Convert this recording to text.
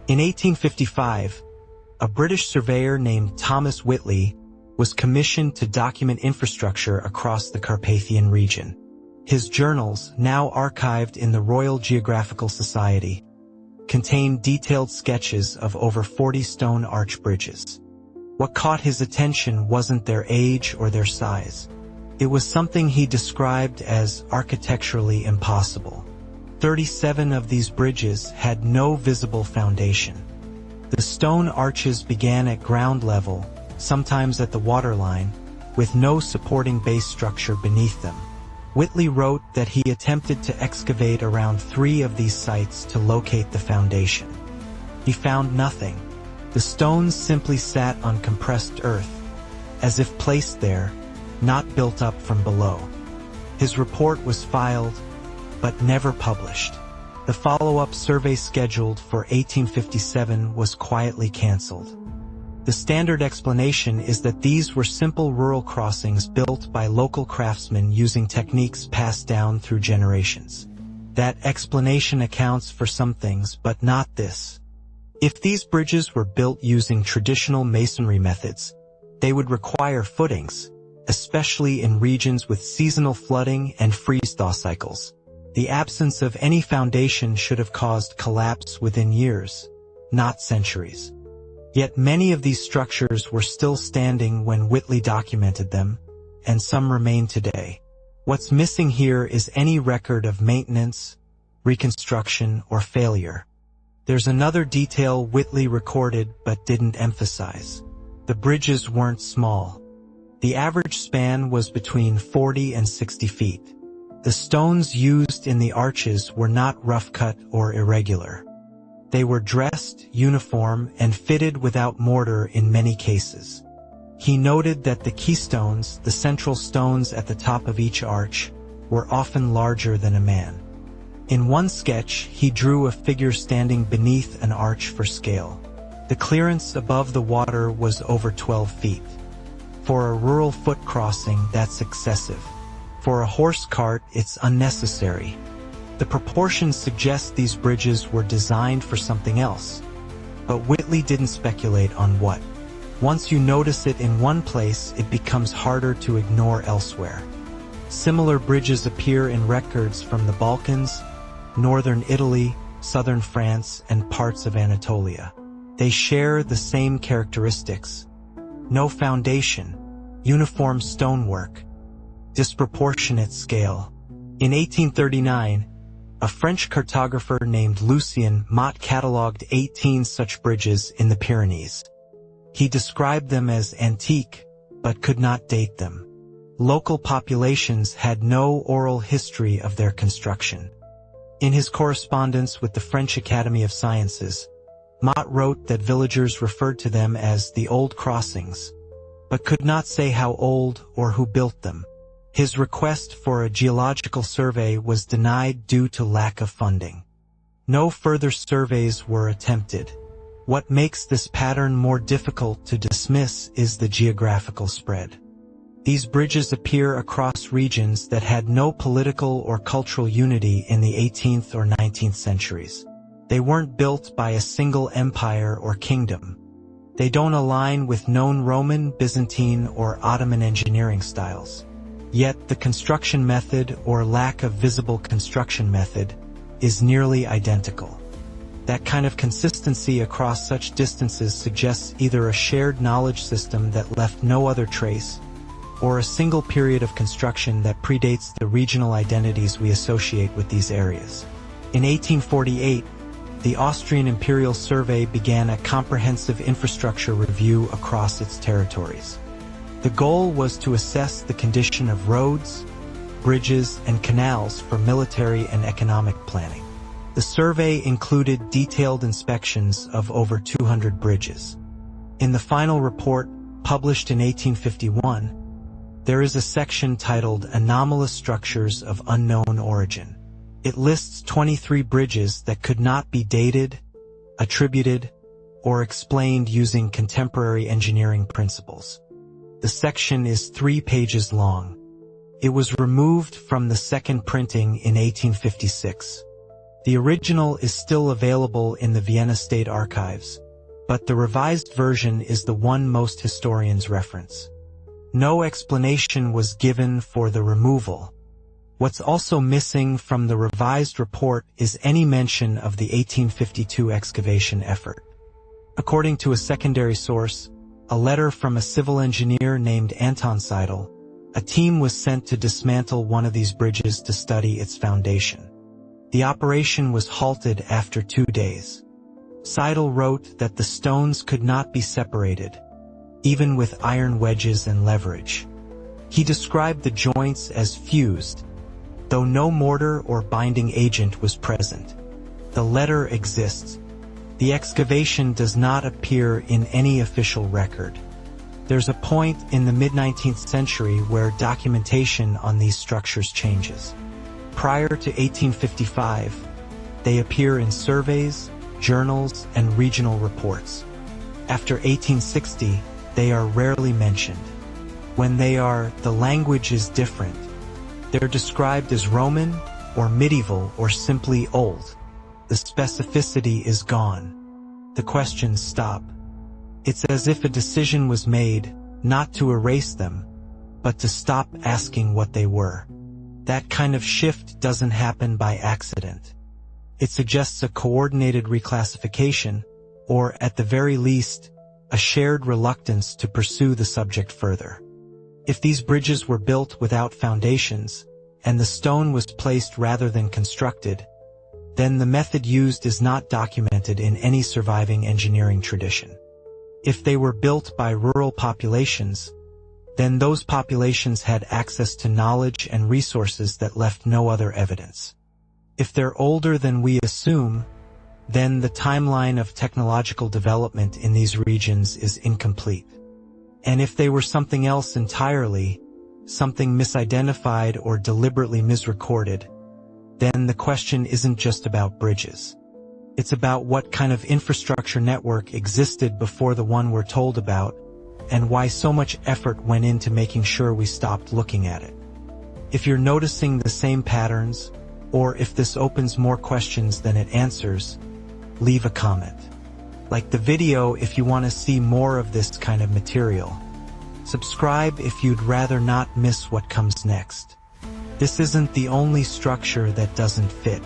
In 1855, a British surveyor named Thomas Whitley was commissioned to document infrastructure across the Carpathian region. His journals, now archived in the Royal Geographical Society, contain detailed sketches of over 40 stone arch bridges. What caught his attention wasn't their age or their size. It was something he described as architecturally impossible. 37 of these bridges had no visible foundation. The stone arches began at ground level, sometimes at the waterline, with no supporting base structure beneath them. Whitley wrote that he attempted to excavate around 3 of these sites to locate the foundation. He found nothing. The stones simply sat on compressed earth, as if placed there, not built up from below. His report was filed, but never published. The follow-up survey scheduled for 1857 was quietly cancelled. The standard explanation is that these were simple rural crossings built by local craftsmen using techniques passed down through generations. That explanation accounts for some things, but not this. If these bridges were built using traditional masonry methods, they would require footings, especially in regions with seasonal flooding and freeze-thaw cycles. The absence of any foundation should have caused collapse within years, not centuries. Yet many of these structures were still standing when Whitley documented them, and some remain today. What's missing here is any record of maintenance, reconstruction, or failure. There's another detail Whitley recorded but didn't emphasize. The bridges weren't small. The average span was between 40 and 60 feet. The stones used in the arches were not rough-cut or irregular. They were dressed, uniform, and fitted without mortar in many cases. He noted that the keystones, the central stones at the top of each arch, were often larger than a man. In one sketch, he drew a figure standing beneath an arch for scale. The clearance above the water was over 12 feet. For a rural foot crossing, that's excessive. For a horse cart, it's unnecessary. The proportions suggest these bridges were designed for something else. But Whitley didn't speculate on what. Once you notice it in one place, it becomes harder to ignore elsewhere. Similar bridges appear in records from the Balkans, northern Italy, southern France, and parts of Anatolia. They share the same characteristics. No foundation, uniform stonework, disproportionate scale. In 1839, a French cartographer named Lucien Mott catalogued 18 such bridges in the Pyrenees. He described them as antique, but could not date them. Local populations had no oral history of their construction. In his correspondence with the French Academy of Sciences, Mott wrote that villagers referred to them as the old crossings, but could not say how old or who built them. His request for a geological survey was denied due to lack of funding. No further surveys were attempted. What makes this pattern more difficult to dismiss is the geographical spread. These bridges appear across regions that had no political or cultural unity in the 18th or 19th centuries. They weren't built by a single empire or kingdom. They don't align with known Roman, Byzantine, or Ottoman engineering styles. Yet the construction method, or lack of visible construction method, is nearly identical. That kind of consistency across such distances suggests either a shared knowledge system that left no other trace, or a single period of construction that predates the regional identities we associate with these areas. In 1848, the Austrian Imperial Survey began a comprehensive infrastructure review across its territories. The goal was to assess the condition of roads, bridges, and canals for military and economic planning. The survey included detailed inspections of over 200 bridges. In the final report, published in 1851, there is a section titled Anomalous Structures of Unknown Origin. It lists 23 bridges that could not be dated, attributed, or explained using contemporary engineering principles. The section is 3 pages long. It was removed from the second printing in 1856. The original is still available in the Vienna State Archives, but the revised version is the one most historians reference. No explanation was given for the removal. What's also missing from the revised report is any mention of the 1852 excavation effort. According to a secondary source, a letter from a civil engineer named Anton Seidel, a team was sent to dismantle one of these bridges to study its foundation. The operation was halted after 2 days. Seidel wrote that the stones could not be separated, even with iron wedges and leverage. He described the joints as fused, though no mortar or binding agent was present. The letter exists. The excavation does not appear in any official record. There's a point in the mid-19th century where documentation on these structures changes. Prior to 1855, they appear in surveys, journals, and regional reports. After 1860, they are rarely mentioned. When they are, the language is different. They're described as Roman, or medieval, or simply old. The specificity is gone. The questions stop. It's as if a decision was made, not to erase them, but to stop asking what they were. That kind of shift doesn't happen by accident. It suggests a coordinated reclassification, or at the very least, a shared reluctance to pursue the subject further. If these bridges were built without foundations, and the stone was placed rather than constructed, then the method used is not documented in any surviving engineering tradition. If they were built by rural populations, then those populations had access to knowledge and resources that left no other evidence. If they're older than we assume, then the timeline of technological development in these regions is incomplete. And if they were something else entirely, something misidentified or deliberately misrecorded, then the question isn't just about bridges. It's about what kind of infrastructure network existed before the one we're told about, and why so much effort went into making sure we stopped looking at it. If you're noticing the same patterns, or if this opens more questions than it answers, leave a comment. Like the video if you want to see more of this kind of material. Subscribe if you'd rather not miss what comes next. This isn't the only structure that doesn't fit.